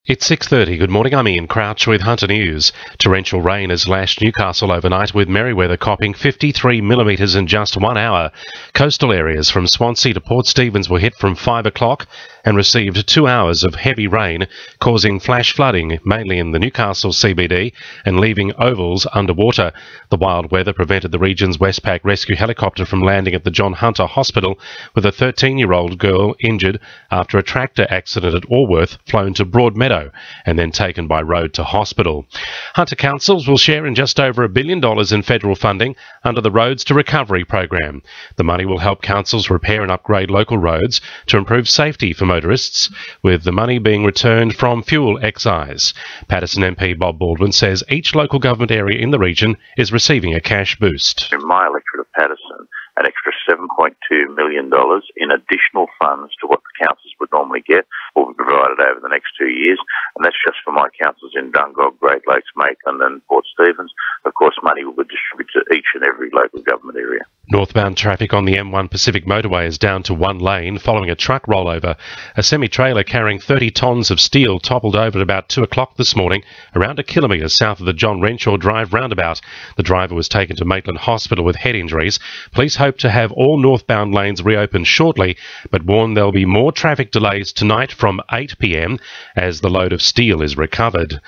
It's 6:30. Good morning, I'm Ian Crouch with Hunter News. Torrential rain has lashed Newcastle overnight, with Merewether copping 53 millimetres in just 1 hour. Coastal areas from Swansea to Port Stephens were hit from 5 o'clock and received 2 hours of heavy rain, causing flash flooding, mainly in the Newcastle CBD, and leaving ovals underwater. The wild weather prevented the region's Westpac rescue helicopter from landing at the John Hunter Hospital, with a 13-year-old girl injured after a tractor accident at Alworth flown to Broadmeadow and then taken by road to hospital. Hunter councils will share in just over $1 billion in federal funding under the Roads to Recovery program. The money will help councils repair and upgrade local roads to improve safety for motorists, with the money being returned from fuel excise. Paterson MP Bob Baldwin says each local government area in the region is receiving a cash boost. In my electorate of Paterson, an extra $7.2 million in additional funds to what the councils would normally get will be provided over the next 2 years, and that's just for my councils in Dungog, Great Lakes, Maitland and Port Stephens. Of course, money will be distributed to each and every local government area. Northbound traffic on the M1 Pacific motorway is down to one lane following a truck rollover. A semi-trailer carrying 30 tonnes of steel toppled over at about 2 o'clock this morning, around a kilometre south of the John Renshaw Drive roundabout. The driver was taken to Maitland Hospital with head injuries. Police hope to have all northbound lanes reopened shortly, but warn there'll be more traffic delays tonight from 8 p.m. as the load of steel is recovered.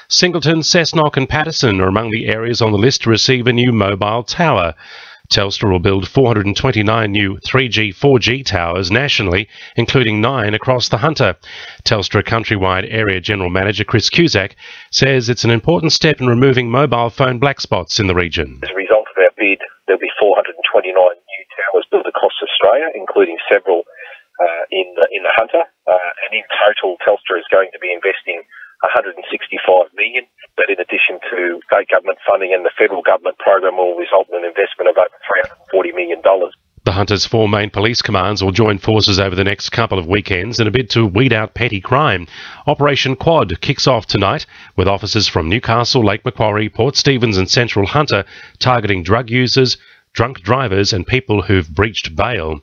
Singleton, Cessnock and Paterson are among the areas on the list to receive a new mobile tower. Telstra will build 429 new 3G, 4G towers nationally, including 9 across the Hunter. Telstra Countrywide Area General Manager Chris Cusack says it's an important step in removing mobile phone black spots in the region. As a result of our bid, there'll be 429 new towers built across Australia, including several in the Hunter. And in total, Telstra is going to be investing $165 million. But in addition to state government funding and the federal government program, will result in an investment of over $340 million. The Hunter's 4 main police commands will join forces over the next couple of weekends in a bid to weed out petty crime. Operation Quad kicks off tonight, with officers from Newcastle, Lake Macquarie, Port Stephens and Central Hunter targeting drug users, drunk drivers and people who've breached bail.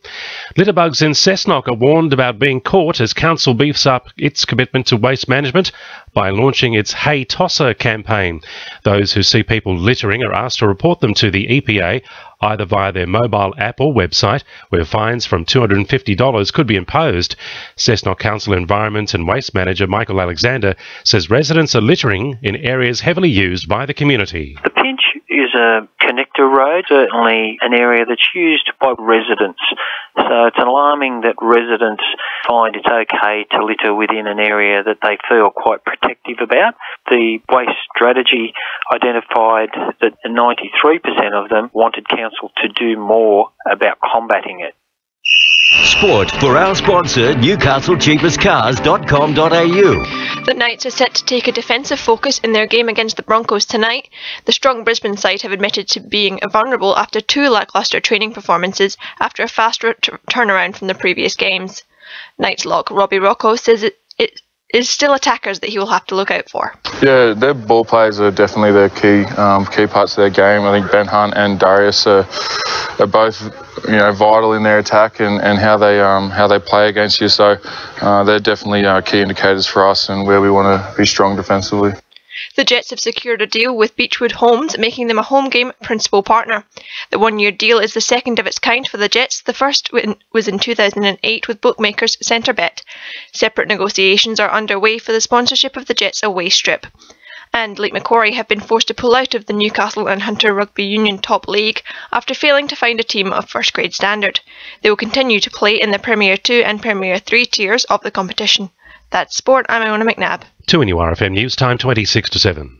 Litterbugs in Cessnock are warned about being caught as council beefs up its commitment to waste management by launching its Hey Tosser campaign. Those who see people littering are asked to report them to the EPA, either via their mobile app or website, where fines from $250 could be imposed. Cessnock Council Environment and Waste Manager Michael Alexander says residents are littering in areas heavily used by the community. The Pinch is a connector road, certainly an area that's used by residents. So it's alarming that residents find it's okay to litter within an area that they feel quite protective about. The waste strategy identified that 93% of them wanted council to do more about combating it. Sport for our sponsor, NewcastleCheapestCars.com.au. The Knights are set to take a defensive focus in their game against the Broncos tonight. The strong Brisbane side have admitted to being vulnerable after 2 lacklustre training performances after a fast turnaround from the previous games. Knights lock Robbie Rocco says it is still attackers that he will have to look out for. Yeah, their ball players are definitely their key parts of their game. I think Ben Hunt and Darius are both vital in their attack and how they play against you. So they're definitely key indicators for us and where we want to be strong defensively. The Jets have secured a deal with Beechwood Homes, making them a home game principal partner. The 1-year deal is the second of its kind for the Jets. The first was in 2008 with bookmakers Centrebet. Separate negotiations are underway for the sponsorship of the Jets away strip. And Lake Macquarie have been forced to pull out of the Newcastle and Hunter Rugby Union Top League after failing to find a team of first grade standard. They will continue to play in the Premier 2 and Premier 3 tiers of the competition. That's Sport. I'm Iona McNabb. 2 NURFM News Time 26 to 7.